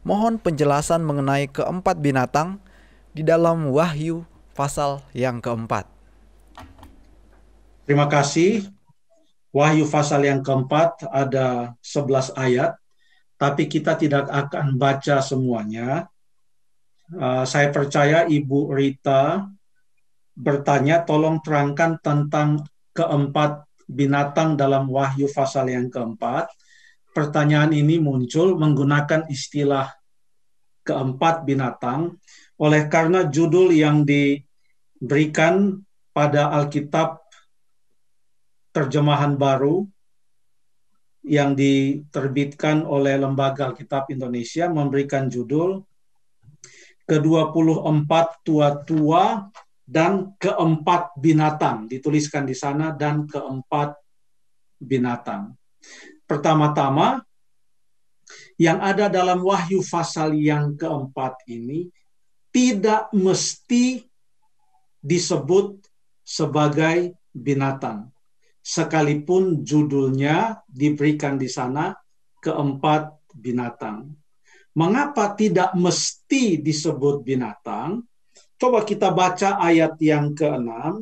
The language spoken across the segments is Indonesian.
Mohon penjelasan mengenai keempat binatang di dalam Wahyu pasal yang keempat. Terima kasih. Wahyu pasal yang keempat ada 11 ayat, tapi kita tidak akan baca semuanya. Saya percaya Ibu Rita bertanya, tolong terangkan tentang keempat binatang dalam Wahyu pasal yang keempat. Pertanyaan ini muncul menggunakan istilah keempat binatang, oleh karena judul yang diberikan pada Alkitab terjemahan baru yang diterbitkan oleh Lembaga Alkitab Indonesia memberikan judul ke-24 tua-tua dan keempat binatang. Dituliskan di sana, dan keempat binatang. Pertama-tama, yang ada dalam Wahyu pasal yang keempat ini tidak mesti disebut sebagai binatang, sekalipun judulnya diberikan di sana keempat binatang. Mengapa tidak mesti disebut binatang? Coba kita baca ayat yang ke-6.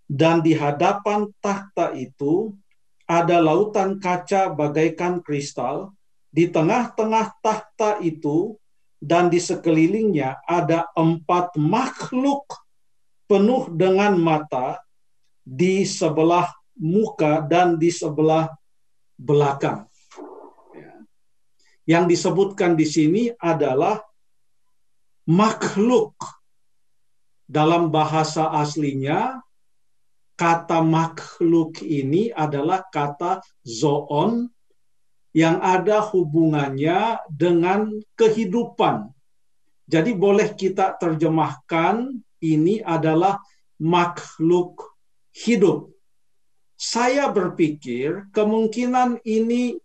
Dan di hadapan takhta itu ada lautan kaca bagaikan kristal, di tengah-tengah takhta itu dan di sekelilingnya ada 4 makhluk penuh dengan mata di sebelah muka dan di sebelah belakang. Yang disebutkan di sini adalah makhluk. Dalam bahasa aslinya, kata makhluk ini adalah kata zoon yang ada hubungannya dengan kehidupan. Jadi boleh kita terjemahkan ini adalah makhluk hidup. Saya berpikir kemungkinan ini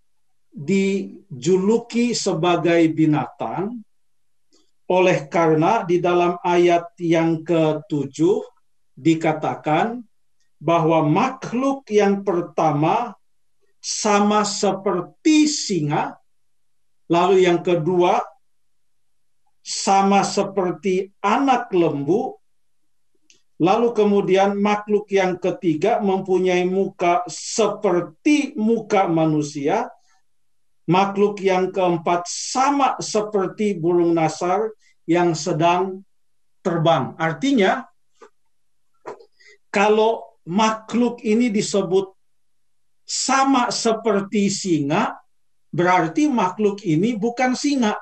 dijuluki sebagai binatang oleh karena di dalam ayat yang ke-7 dikatakan bahwa makhluk yang pertama sama seperti singa, lalu yang kedua sama seperti anak lembu, lalu kemudian makhluk yang ketiga mempunyai muka seperti muka manusia, makhluk yang keempat sama seperti burung nasar yang sedang terbang. Artinya, kalau makhluk ini disebut sama seperti singa, berarti makhluk ini bukan singa.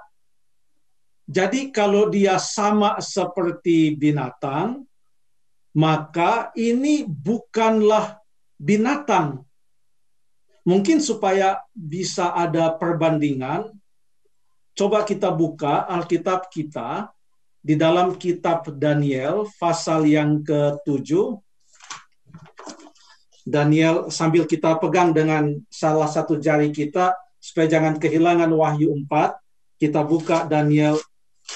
Jadi kalau dia sama seperti binatang, maka ini bukanlah binatang. Mungkin supaya bisa ada perbandingan, coba kita buka Alkitab kita di dalam kitab Daniel pasal yang ke-7. Daniel, sambil kita pegang dengan salah satu jari kita supaya jangan kehilangan Wahyu 4, kita buka Daniel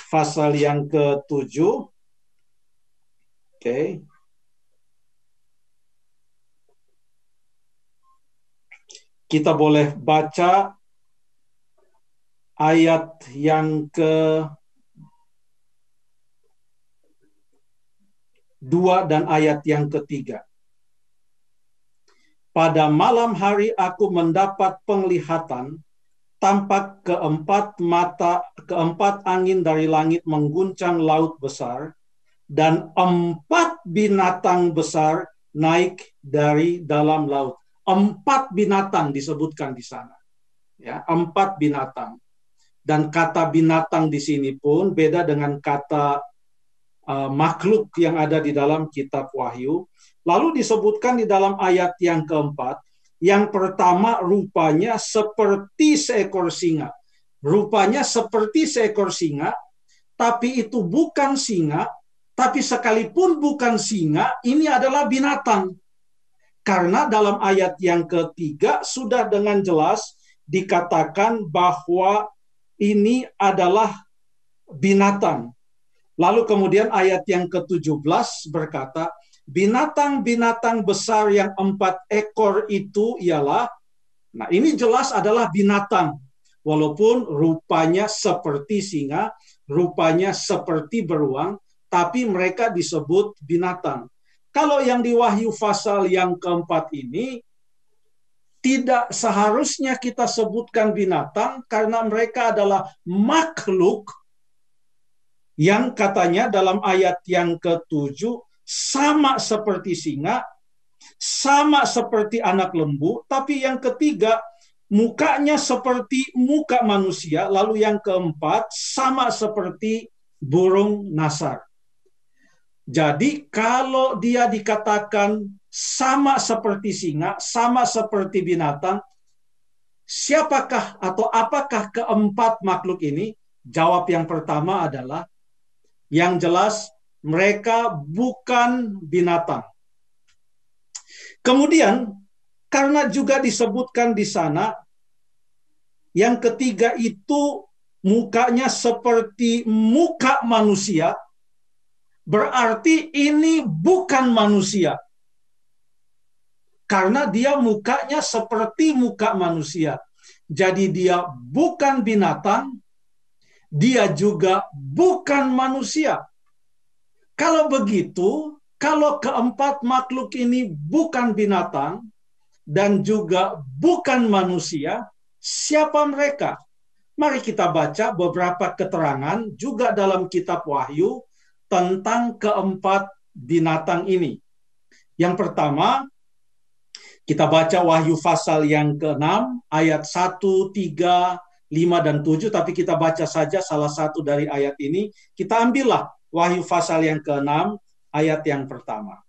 pasal yang ke-7. Oke. Kita boleh baca ayat yang ke-2 dan ayat yang ke-3. Pada malam hari aku mendapat penglihatan, tampak keempat angin dari langit mengguncang laut besar, dan 4 binatang besar naik dari dalam laut. 4 binatang disebutkan di sana. Ya, 4 binatang. Dan kata binatang di sini pun beda dengan kata makhluk yang ada di dalam kitab Wahyu. Lalu disebutkan di dalam ayat yang keempat, yang pertama rupanya seperti seekor singa. Rupanya seperti seekor singa, tapi itu bukan singa, tapi sekalipun bukan singa, ini adalah binatang. Karena dalam ayat yang ketiga sudah dengan jelas dikatakan bahwa ini adalah binatang. Lalu kemudian ayat yang ke-17 berkata, binatang-binatang besar yang 4 ekor itu ialah, nah ini jelas adalah binatang. Walaupun rupanya seperti singa, rupanya seperti beruang, tapi mereka disebut binatang. Kalau yang di Wahyu pasal yang keempat ini, tidak seharusnya kita sebutkan binatang karena mereka adalah makhluk yang katanya dalam ayat yang ke-7 sama seperti singa, sama seperti anak lembu, tapi yang ketiga mukanya seperti muka manusia, lalu yang keempat sama seperti burung nasar. Jadi kalau dia dikatakan sama seperti singa, sama seperti binatang, siapakah atau apakah keempat makhluk ini? Jawab yang pertama adalah, yang jelas mereka bukan binatang. Kemudian, karena juga disebutkan di sana, yang ketiga itu mukanya seperti muka manusia, berarti ini bukan manusia. Karena dia mukanya seperti muka manusia. Jadi dia bukan binatang, dia juga bukan manusia. Kalau begitu, kalau keempat makhluk ini bukan binatang dan juga bukan manusia, siapa mereka? Mari kita baca beberapa keterangan juga dalam kitab Wahyu tentang keempat binatang ini. Yang pertama, kita baca Wahyu pasal yang ke-6, ayat 1, 3, 5, dan 7, tapi kita baca saja salah satu dari ayat ini. Kita ambillah Wahyu pasal yang ke-6, ayat yang pertama.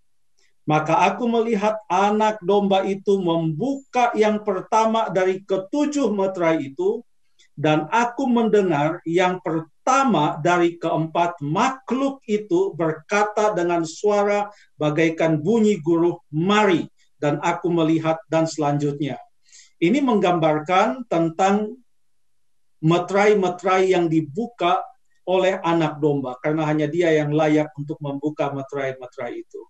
Maka aku melihat anak domba itu membuka yang pertama dari ketujuh meterai itu, dan aku mendengar yang pertama dari keempat makhluk itu berkata dengan suara bagaikan bunyi guruh, "Mari." Dan aku melihat, dan selanjutnya. Ini menggambarkan tentang meterai-meterai yang dibuka oleh anak domba, karena hanya dia yang layak untuk membuka meterai-meterai itu.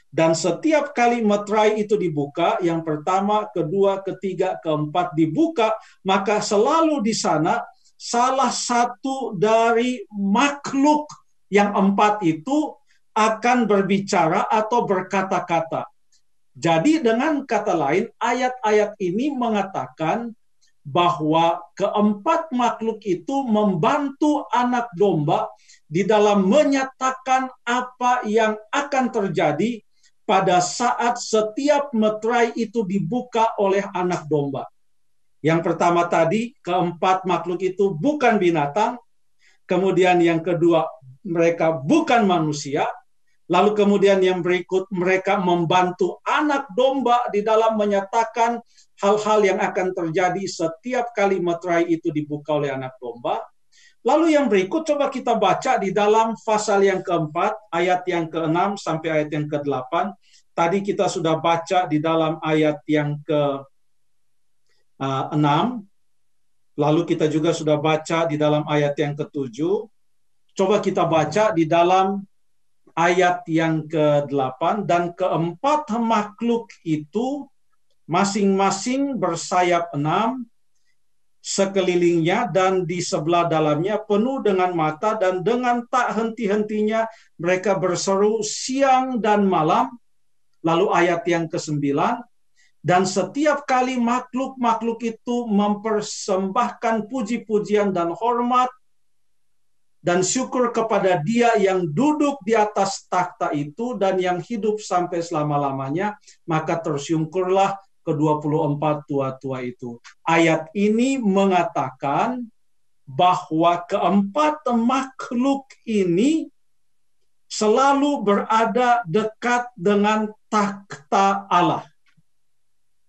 Dan setiap kali meterai itu dibuka, yang pertama, kedua, ketiga, keempat dibuka, maka selalu di sana salah satu dari makhluk yang empat itu akan berbicara atau berkata-kata. Jadi dengan kata lain, ayat-ayat ini mengatakan bahwa keempat makhluk itu membantu anak domba di dalam menyatakan apa yang akan terjadi pada saat setiap meterai itu dibuka oleh anak domba. Yang pertama tadi, keempat makhluk itu bukan binatang. Kemudian yang kedua, mereka bukan manusia. Lalu kemudian yang berikut, mereka membantu anak domba di dalam menyatakan hal-hal yang akan terjadi setiap kali meterai itu dibuka oleh anak domba. Lalu yang berikut coba kita baca di dalam pasal yang keempat, ayat yang ke-6 sampai ayat yang ke-8. Tadi kita sudah baca di dalam ayat yang ke-6. Lalu kita juga sudah baca di dalam ayat yang ke-7. Coba kita baca di dalam ayat yang ke-8, dan keempat makhluk itu masing-masing bersayap 6 sekelilingnya dan di sebelah dalamnya, penuh dengan mata, dan dengan tak henti-hentinya mereka berseru siang dan malam. Lalu ayat yang ke-9, dan setiap kali makhluk-makhluk itu mempersembahkan puji-pujian dan hormat dan syukur kepada Dia yang duduk di atas takhta itu dan yang hidup sampai selama-lamanya, maka tersyukurlah ke-24 tua-tua itu. Ayat ini mengatakan bahwa keempat makhluk ini selalu berada dekat dengan takhta Allah.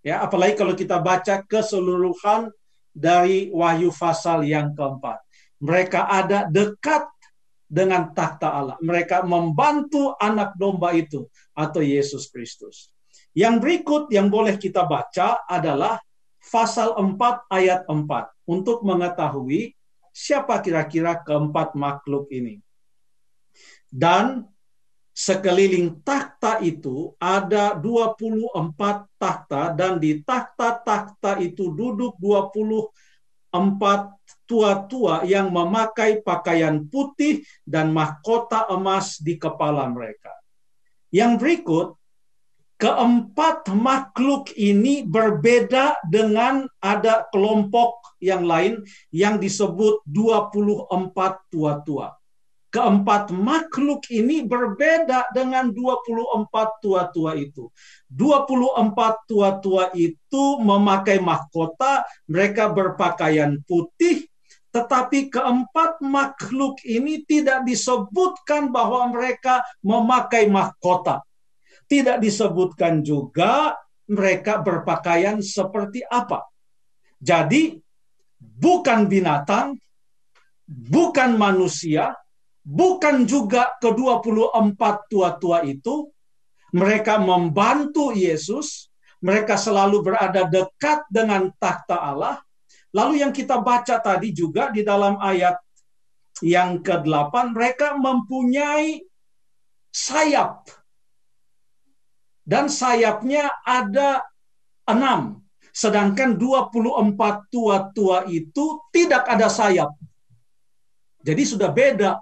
Ya, apalagi kalau kita baca keseluruhan dari Wahyu pasal yang keempat. Mereka ada dekat dengan takhta Allah. Mereka membantu anak domba itu atau Yesus Kristus. Yang berikut yang boleh kita baca adalah pasal 4 ayat 4 untuk mengetahui siapa kira-kira keempat makhluk ini. Dan sekeliling takhta itu ada 24 takhta, dan di takhta-takhta itu duduk 24 empat tua-tua yang memakai pakaian putih dan mahkota emas di kepala mereka. Yang berikut, keempat makhluk ini berbeda dengan ada kelompok yang lain yang disebut 24 tua-tua. Keempat makhluk ini berbeda dengan 24 tua-tua itu. 24 tua-tua itu memakai mahkota, mereka berpakaian putih, tetapi keempat makhluk ini tidak disebutkan bahwa mereka memakai mahkota. Tidak disebutkan juga mereka berpakaian seperti apa. Jadi, bukan binatang, bukan manusia, bukan juga ke-24 tua-tua itu. Mereka membantu Yesus, mereka selalu berada dekat dengan takhta Allah. Lalu yang kita baca tadi juga di dalam ayat yang ke-8, mereka mempunyai sayap. Dan sayapnya ada 6. Sedangkan 24 tua-tua itu tidak ada sayap. Jadi sudah beda.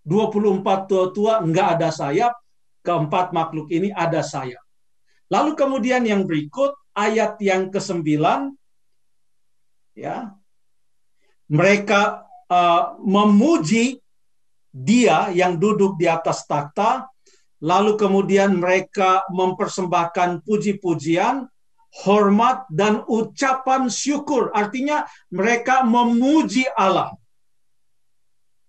24 tua-tua nggak ada sayap, keempat makhluk ini ada sayap. Lalu kemudian yang berikut, ayat yang ke-9, ya, mereka memuji Dia yang duduk di atas takhta, lalu kemudian mereka mempersembahkan puji-pujian, hormat, dan ucapan syukur. Artinya mereka memuji Allah.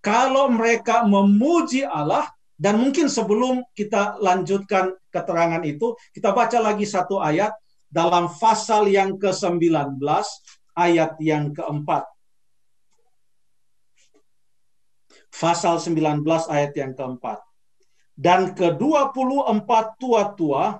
Kalau mereka memuji Allah, dan mungkin sebelum kita lanjutkan keterangan itu, kita baca lagi satu ayat dalam pasal yang ke-19, ayat yang ke-4. Pasal 19 ayat yang ke-4. Dan ke-24 tua-tua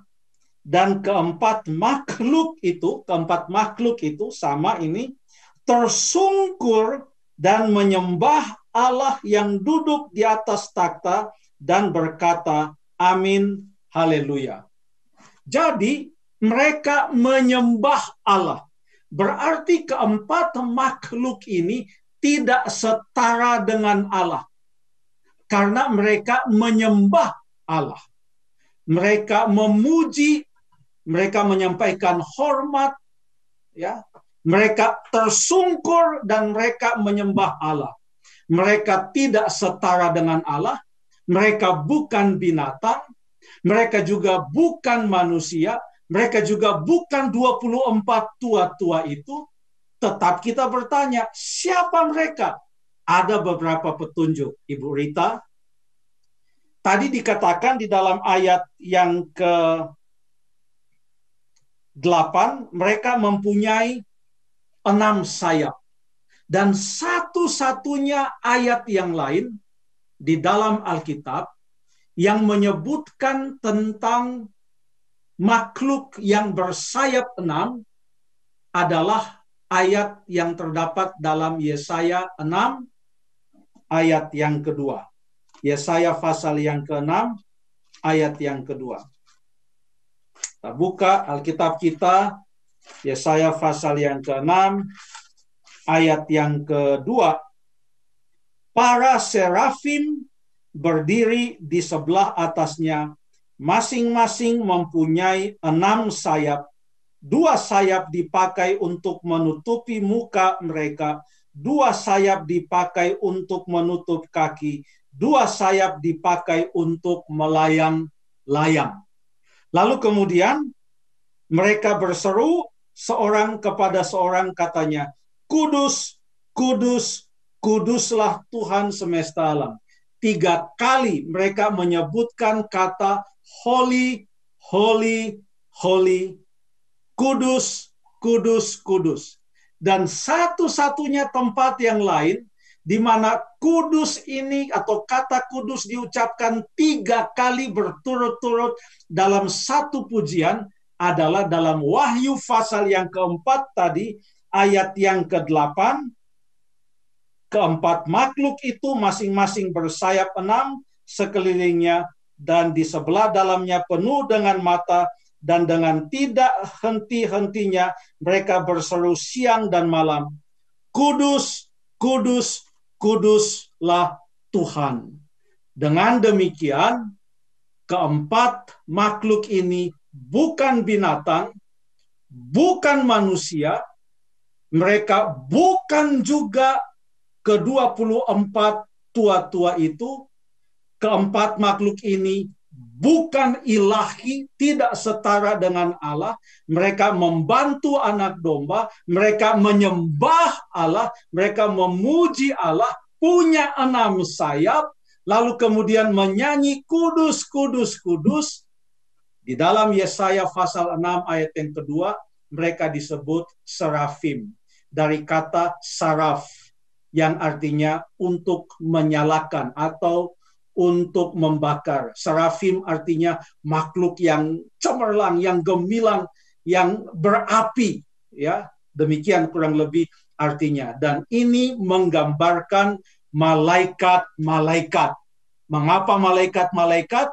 dan keempat makhluk itu sama ini, tersungkur dan menyembah Allah yang duduk di atas takhta dan berkata, amin, haleluya. Jadi mereka menyembah Allah. Berarti keempat makhluk ini tidak setara dengan Allah. Karena mereka menyembah Allah. Mereka memuji, mereka menyampaikan hormat, ya. Mereka tersungkur dan mereka menyembah Allah. Mereka tidak setara dengan Allah. Mereka bukan binatang. Mereka juga bukan manusia. Mereka juga bukan 24 tua-tua itu. Tetap kita bertanya, siapa mereka? Ada beberapa petunjuk, Ibu Rita. Tadi dikatakan di dalam ayat yang ke-8, mereka mempunyai 6 sayap. Dan satu-satunya ayat yang lain di dalam Alkitab yang menyebutkan tentang makhluk yang bersayap 6 adalah ayat yang terdapat dalam Yesaya 6 ayat yang kedua. Yesaya pasal yang ke-6 ayat yang kedua. Kita buka Alkitab kita, Yesaya pasal yang ke-6 ayat yang kedua. Para serafim berdiri di sebelah atasnya, masing-masing mempunyai 6 sayap. 2 sayap dipakai untuk menutupi muka mereka, 2 sayap dipakai untuk menutup kaki, 2 sayap dipakai untuk melayang-layang. Lalu kemudian mereka berseru seorang kepada seorang, katanya, Kudus, kudus, kuduslah Tuhan semesta alam. 3 kali mereka menyebutkan kata holy, holy, holy, kudus, kudus, kudus. Dan satu-satunya tempat yang lain di mana kudus ini atau kata kudus diucapkan 3 kali berturut-turut dalam satu pujian adalah dalam Wahyu pasal yang ke-4 tadi, ayat yang ke-8. Keempat makhluk itu masing-masing bersayap 6 sekelilingnya, dan di sebelah dalamnya penuh dengan mata, dan dengan tidak henti-hentinya mereka berseru siang dan malam, kudus, kudus, kuduslah Tuhan. Dengan demikian, keempat makhluk ini bukan binatang, bukan manusia, mereka bukan juga ke-24 tua-tua itu. Keempat makhluk ini bukan ilahi, tidak setara dengan Allah. Mereka membantu anak domba, mereka menyembah Allah, mereka memuji Allah, punya 6 sayap, lalu kemudian menyanyi kudus, kudus, kudus. Di dalam Yesaya pasal 6 ayat yang kedua, mereka disebut serafim. Dari kata saraf, yang artinya untuk menyalakan atau untuk membakar. Serafim artinya makhluk yang cemerlang, yang gemilang, yang berapi. Ya, demikian kurang lebih artinya. Dan ini menggambarkan malaikat-malaikat. Mengapa malaikat-malaikat?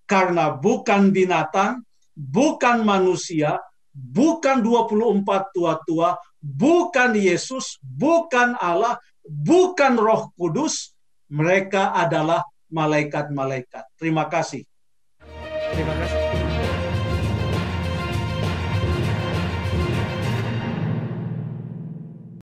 Karena bukan binatang, bukan manusia, bukan 24 tua-tua, bukan Yesus, bukan Allah, bukan Roh Kudus. Mereka adalah malaikat-malaikat. Terima kasih. Terima kasih.